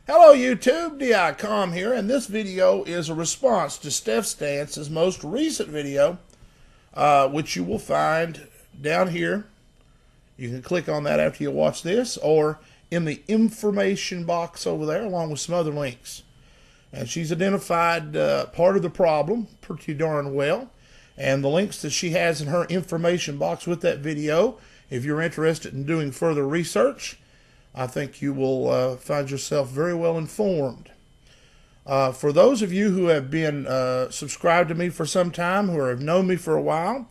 Hello YouTube, DiCom here, and this video is a response to Steph Stance's most recent video, which you will find down here. You can click on that after you watch this, or in the information box over there, along with some other links. And she's identified part of the problem pretty darn well, and the links that she has in her information box with that video, if you're interested in doing further research, I think you will find yourself very well informed. For those of you who have been subscribed to me for some time, who have known me for a while,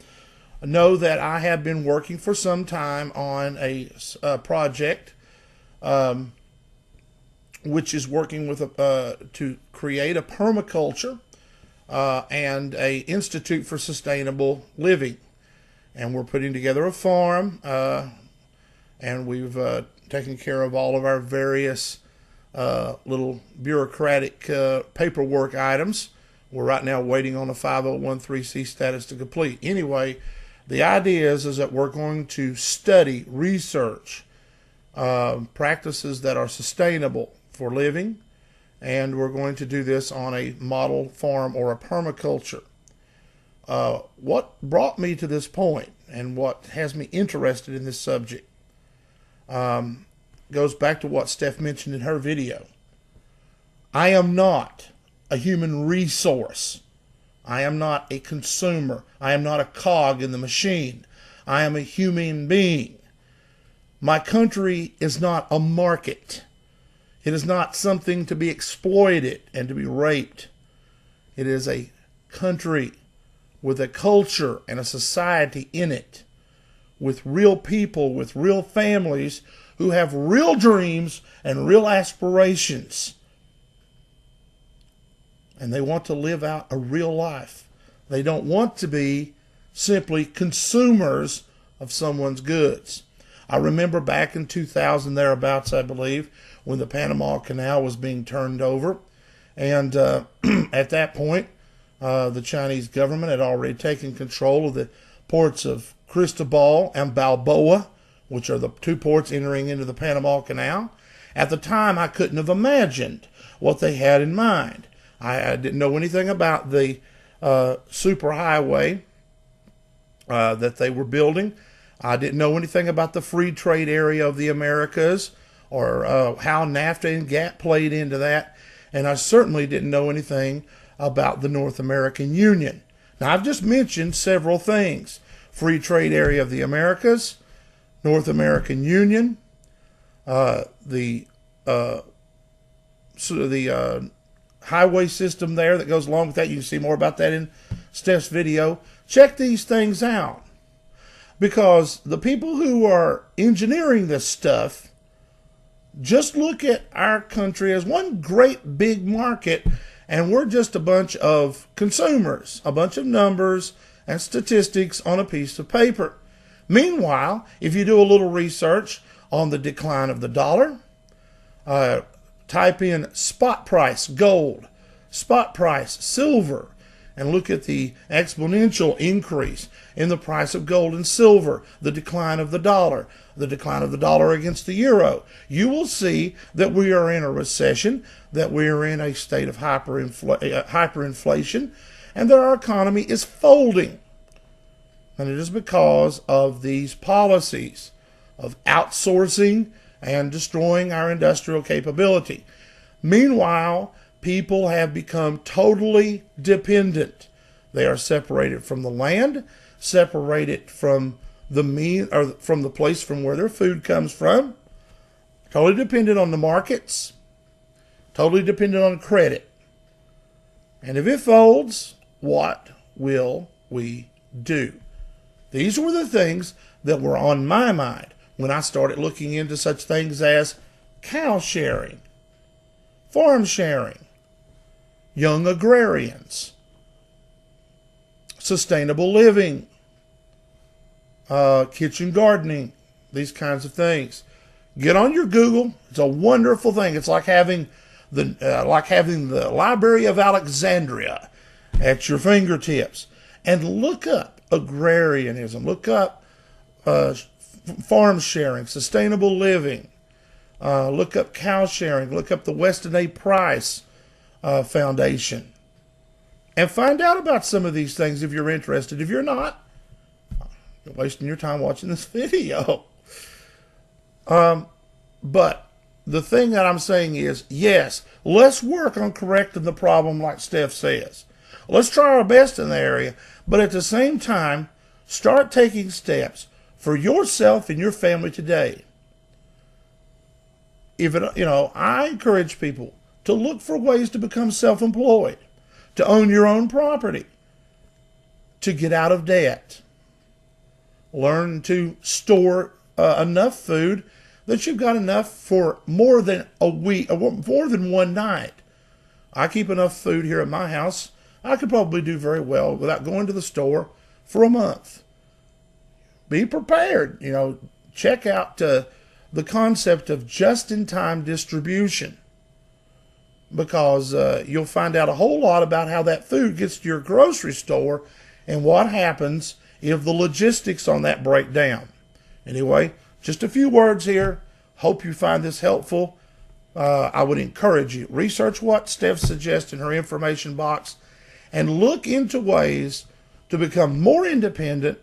know that I have been working for some time on a project which is working with to create a permaculture and a institute for sustainable living. And we're putting together a farm, and we've taking care of all of our various little bureaucratic paperwork items. We're right now waiting on a 501(c) status to complete. Anyway, the idea is that we're going to study, research practices that are sustainable for living, and we're going to do this on a model farm or a permaculture. What brought me to this point and what has me interested in this subject goes back to what Steph mentioned in her video. I am not a human resource. I am not a consumer. I am not a cog in the machine. I am a human being. My country is not a market. It is not something to be exploited and to be raped. It is a country with a culture and a society in it, with real people, with real families who have real dreams and real aspirations. And they want to live out a real life. They don't want to be simply consumers of someone's goods. I remember back in 2000, thereabouts, I believe, when the Panama Canal was being turned over. And at that point, the Chinese government had already taken control of the ports of Cristobal and Balboa, which are the two ports entering into the Panama Canal. At the time, I couldn't have imagined what they had in mind. I didn't know anything about the superhighway that they were building. I didn't know anything about the free trade area of the Americas, or how NAFTA and GATT played into that. And I certainly didn't know anything about the North American Union. Now, I've just mentioned several things. Free trade area of the Americas, North American Union, the highway system there that goes along with that. You can see more about that in Steph's video. Check these things out, because the people who are engineering this stuff just look at our country as one great big market, and we're just a bunch of consumers, a bunch of numbers and statistics on a piece of paper. Meanwhile, if you do a little research on the decline of the dollar, type in spot price gold, spot price silver, and look at the exponential increase in the price of gold and silver, the decline of the dollar against the euro, you will see that we are in a recession, that we are in a state of hyperinflation, and that our economy is folding. And it is because of these policies of outsourcing and destroying our industrial capability. Meanwhile, people have become totally dependent. They are separated from the land, separated from from the place from where their food comes from, totally dependent on the markets, totally dependent on credit. And if it folds, what will we do? These were the things that were on my mind when I started looking into such things as cow sharing, farm sharing, young agrarians, sustainable living, kitchen gardening, these kinds of things. Get on your Google. It's a wonderful thing. It's like having the Library of Alexandria at your fingertips. And look up agrarianism. Look up farm sharing, sustainable living, Look up cow sharing. Look up the Weston A. Price Foundation. And find out about some of these things if you're interested. If you're not, you're wasting your time watching this video. But the thing that I'm saying is, yes, let's work on correcting the problem like Steph says. Let's try our best in the area, but at the same time, start taking steps for yourself and your family today. I encourage people to look for ways to become self-employed, to own your own property, to get out of debt. Learn to store enough food that you've got enough for more than a week, more than one night. I keep enough food here at my house. I could probably do very well without going to the store for a month. Be prepared. Check out the concept of just-in-time distribution, because you'll find out a whole lot about how that food gets to your grocery store and what happens if the logistics on that break down. Anyway, just a few words here. Hope you find this helpful. I would encourage you, research what Steph suggests in her information box and look into ways to become more independent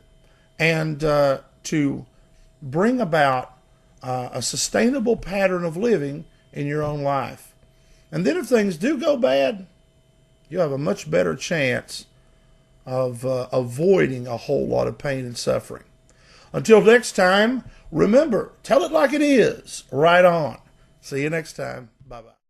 and to bring about a sustainable pattern of living in your own life. And then if things do go bad, you have a much better chance of avoiding a whole lot of pain and suffering. Until next time, remember, tell it like it is. Right on. See you next time. Bye-bye.